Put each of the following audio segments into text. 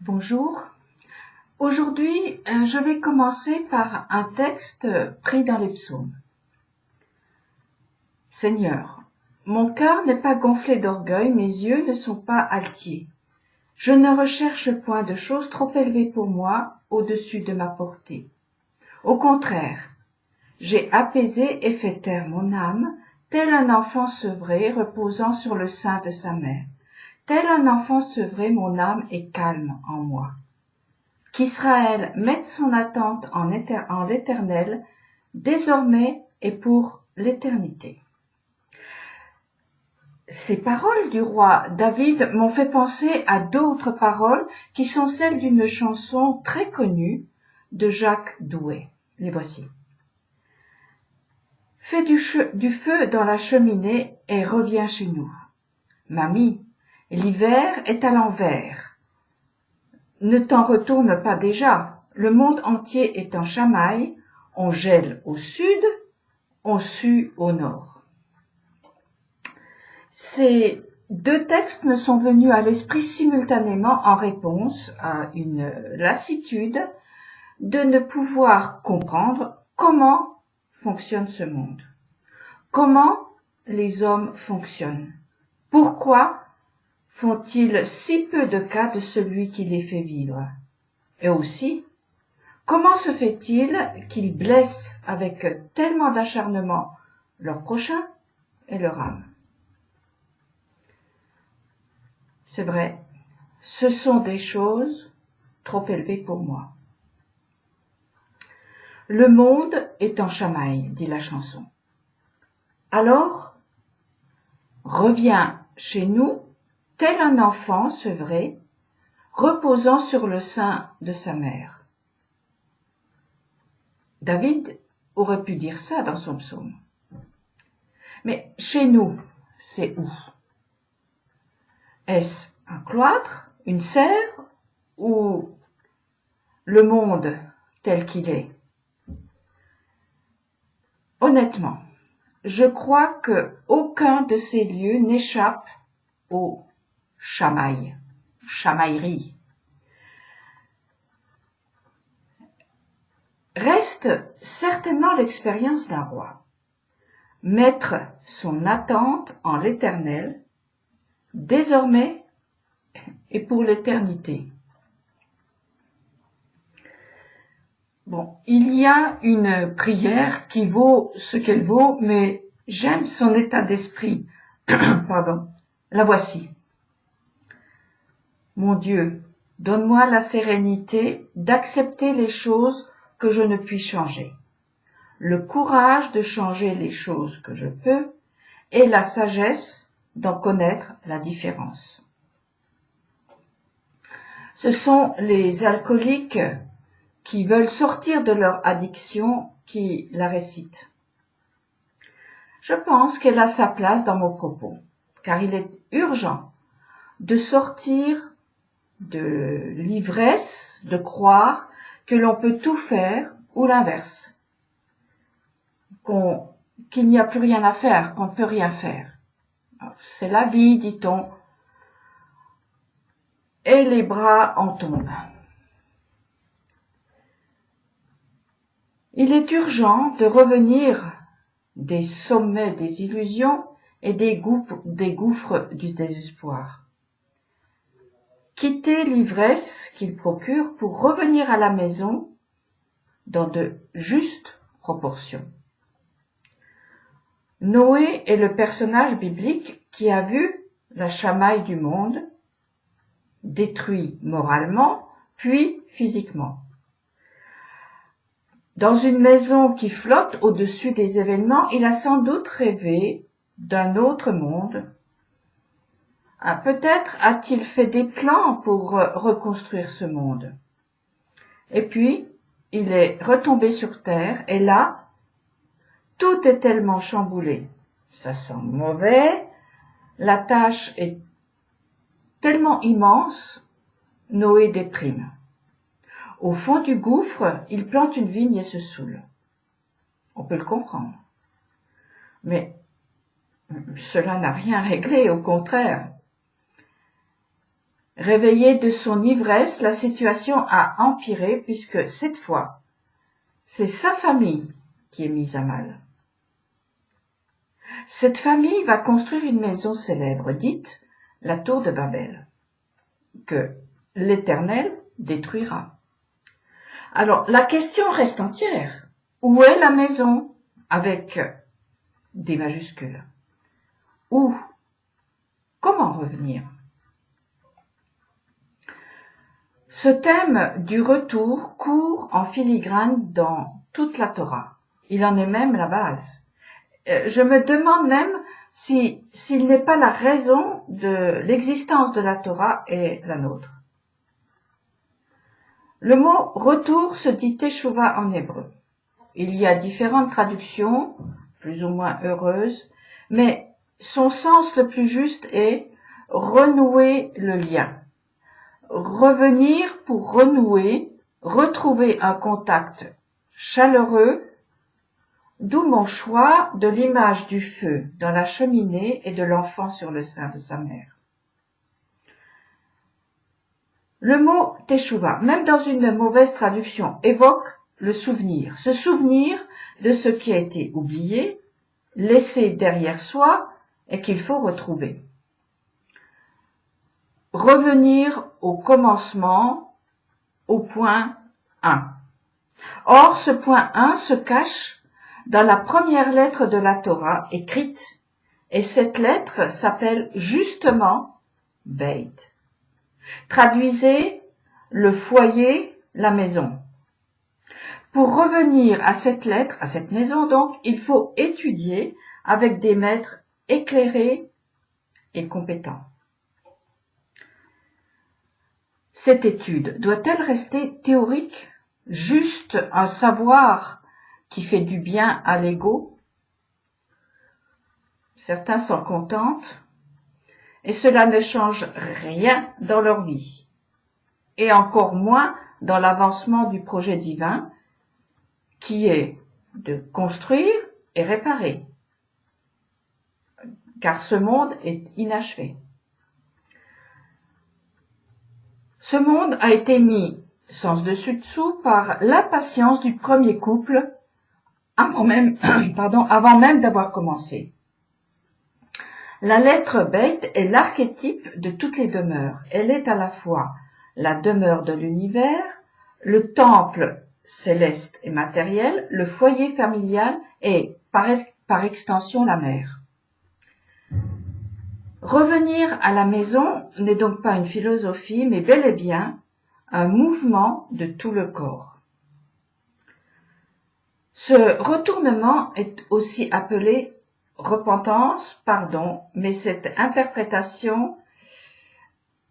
Bonjour. Aujourd'hui, je vais commencer par un texte pris dans les psaumes. Seigneur, mon cœur n'est pas gonflé d'orgueil, mes yeux ne sont pas altiers. Je ne recherche point de choses trop élevées pour moi, au-dessus de ma portée. Au contraire, j'ai apaisé et fait taire mon âme, tel un enfant sevré reposant sur le sein de sa mère. Tel un enfant sevré, mon âme est calme en moi. Qu'Israël mette son attente en l'Éternel, désormais et pour l'éternité. Ces paroles du roi David m'ont fait penser à d'autres paroles qui sont celles d'une chanson très connue de Jacques Douai. Les voici. Fais du feu dans la cheminée et reviens chez nous. Mamie, l'hiver est à l'envers. Ne t'en retourne pas déjà, le monde entier est en chamaille, on gèle au sud, on sue au nord. Ces deux textes me sont venus à l'esprit simultanément en réponse à une lassitude de ne pouvoir comprendre comment fonctionne ce monde, comment les hommes fonctionnent, pourquoi font-ils si peu de cas de celui qui les fait vivre? Et aussi, comment se fait-il qu'ils blessent avec tellement d'acharnement leur prochain et leur âme? C'est vrai, ce sont des choses trop élevées pour moi. Le monde est en chamaille, dit la chanson. Alors, reviens chez nous, tel un enfant sevré, reposant sur le sein de sa mère. David aurait pu dire ça dans son psaume. Mais chez nous, c'est où? Est-ce un cloître, une serre ou le monde tel qu'il est? Honnêtement, je crois que aucun de ces lieux n'échappe au chamaillerie. Reste certainement l'expérience d'un roi. Mettre son attente en l'Éternel, désormais et pour l'éternité. Bon, il y a une prière qui vaut ce qu'elle vaut, mais j'aime son état d'esprit. Pardon. La voici. Mon Dieu, donne-moi la sérénité d'accepter les choses que je ne puis changer, le courage de changer les choses que je peux et la sagesse d'en connaître la différence. Ce sont les alcooliques qui veulent sortir de leur addiction qui la récitent. Je pense qu'elle a sa place dans mon propos, car il est urgent de sortir de l'ivresse de croire que l'on peut tout faire ou l'inverse, qu'il n'y a plus rien à faire, qu'on ne peut rien faire. C'est la vie, dit-on, et les bras en tombent. Il est urgent de revenir des sommets des illusions et des gouffres du désespoir. Quitter l'ivresse qu'il procure pour revenir à la maison dans de justes proportions. Noé est le personnage biblique qui a vu la chamaille du monde, détruit moralement, puis physiquement. Dans une maison qui flotte au-dessus des événements, il a sans doute rêvé d'un autre monde. Peut-être a-t-il fait des plans pour reconstruire ce monde. Et puis, il est retombé sur terre, et là, tout est tellement chamboulé. Ça sent mauvais, la tâche est tellement immense, Noé déprime. Au fond du gouffre, il plante une vigne et se saoule. On peut le comprendre. Mais cela n'a rien réglé, au contraire. Réveillé de son ivresse, la situation a empiré puisque cette fois, c'est sa famille qui est mise à mal. Cette famille va construire une maison célèbre, dite la tour de Babel, que l'Éternel détruira. Alors, la question reste entière. Où est la maison? Avec des majuscules. Où? Comment revenir? Ce thème du retour court en filigrane dans toute la Torah. Il en est même la base. Je me demande même s'il n'est pas la raison de l'existence de la Torah et la nôtre. Le mot retour se dit teshuva en hébreu. Il y a différentes traductions, plus ou moins heureuses, mais son sens le plus juste est renouer le lien. Revenir pour renouer, retrouver un contact chaleureux, d'où mon choix de l'image du feu dans la cheminée et de l'enfant sur le sein de sa mère. Le mot teshuva, même dans une mauvaise traduction, évoque le souvenir, se souvenir de ce qui a été oublié, laissé derrière soi et qu'il faut retrouver. Revenir au commencement, au point 1. Or, ce point 1 se cache dans la première lettre de la Torah écrite, et cette lettre s'appelle justement Beit. Traduisez le foyer, la maison. Pour revenir à cette lettre, à cette maison donc, il faut étudier avec des maîtres éclairés et compétents. Cette étude doit-elle rester théorique, juste un savoir qui fait du bien à l'ego? Certains s'en contentent et cela ne change rien dans leur vie, et encore moins dans l'avancement du projet divin qui est de construire et réparer, car ce monde est inachevé. Ce monde a été mis sans dessus-dessous par l'impatience du premier couple avant même d'avoir commencé. La lettre Beit est l'archétype de toutes les demeures. Elle est à la fois la demeure de l'univers, le temple céleste et matériel, le foyer familial et, par extension, la mer. Revenir à la maison n'est donc pas une philosophie, mais bel et bien un mouvement de tout le corps. Ce retournement est aussi appelé repentance, pardon, mais cette interprétation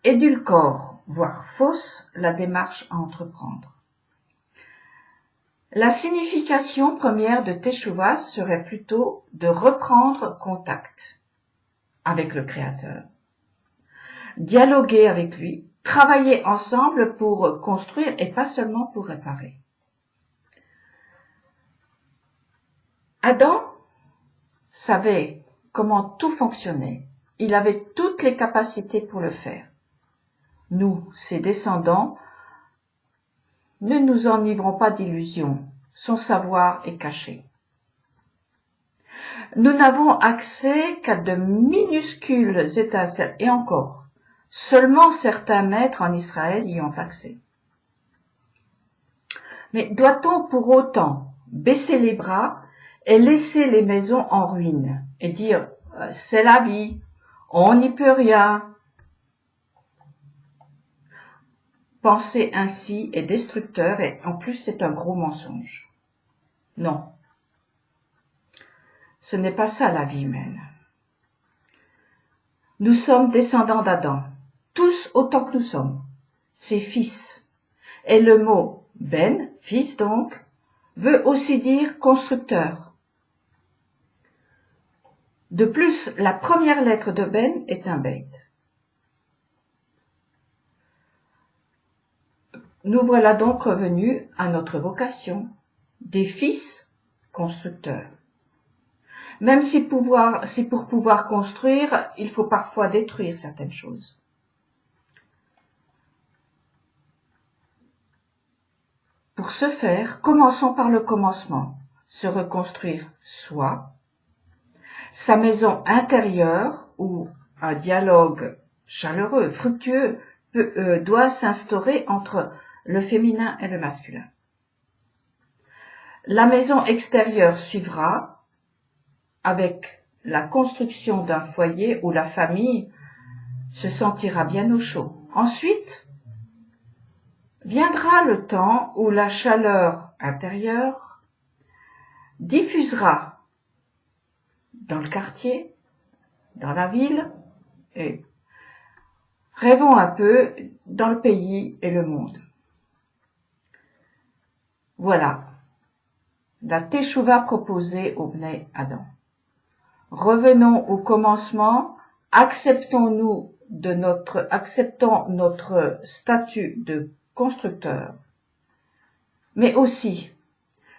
édulcore, voire fausse, la démarche à entreprendre. La signification première de Teshuvah serait plutôt de reprendre contact avec le Créateur, dialoguer avec lui, travailler ensemble pour construire et pas seulement pour réparer. Adam savait comment tout fonctionnait. Il avait toutes les capacités pour le faire. Nous, ses descendants, ne nous enivrons pas d'illusions. Son savoir est caché. Nous n'avons accès qu'à de minuscules étincelles, et encore, seulement certains maîtres en Israël y ont accès. Mais doit-on pour autant baisser les bras et laisser les maisons en ruine et dire « c'est la vie, on n'y peut rien ». Penser ainsi est destructeur et en plus c'est un gros mensonge. Non, ce n'est pas ça la vie humaine. Nous sommes descendants d'Adam, tous autant que nous sommes, ses fils. Et le mot « ben », fils donc, veut aussi dire constructeur. De plus, la première lettre de Ben est un Beit. Nous voilà donc revenus à notre vocation, des fils constructeurs. Même si pour pouvoir construire, il faut parfois détruire certaines choses. Pour ce faire, commençons par le commencement, se reconstruire soi, sa maison intérieure où un dialogue chaleureux, fructueux doit s'instaurer entre le féminin et le masculin. La maison extérieure suivra avec la construction d'un foyer où la famille se sentira bien au chaud. Ensuite, viendra le temps où la chaleur intérieure diffusera dans le quartier, dans la ville, et rêvons un peu dans le pays et le monde. Voilà la teshuva proposée au Bnei Adam. Revenons au commencement, acceptons notre statut de constructeur, mais aussi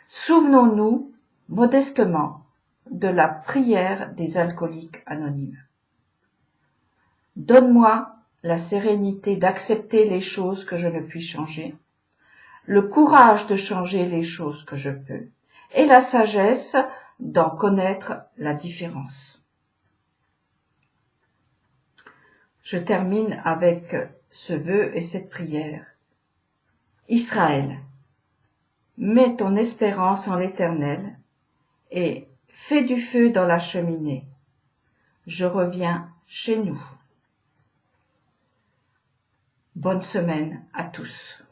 souvenons-nous modestement de la prière des alcooliques anonymes. Donne-moi la sérénité d'accepter les choses que je ne puis changer, le courage de changer les choses que je peux, et la sagesse d'en connaître la différence. Je termine avec ce vœu et cette prière. Israël, mets ton espérance en l'Éternel et fais du feu dans la cheminée. Je reviens chez nous. Bonne semaine à tous.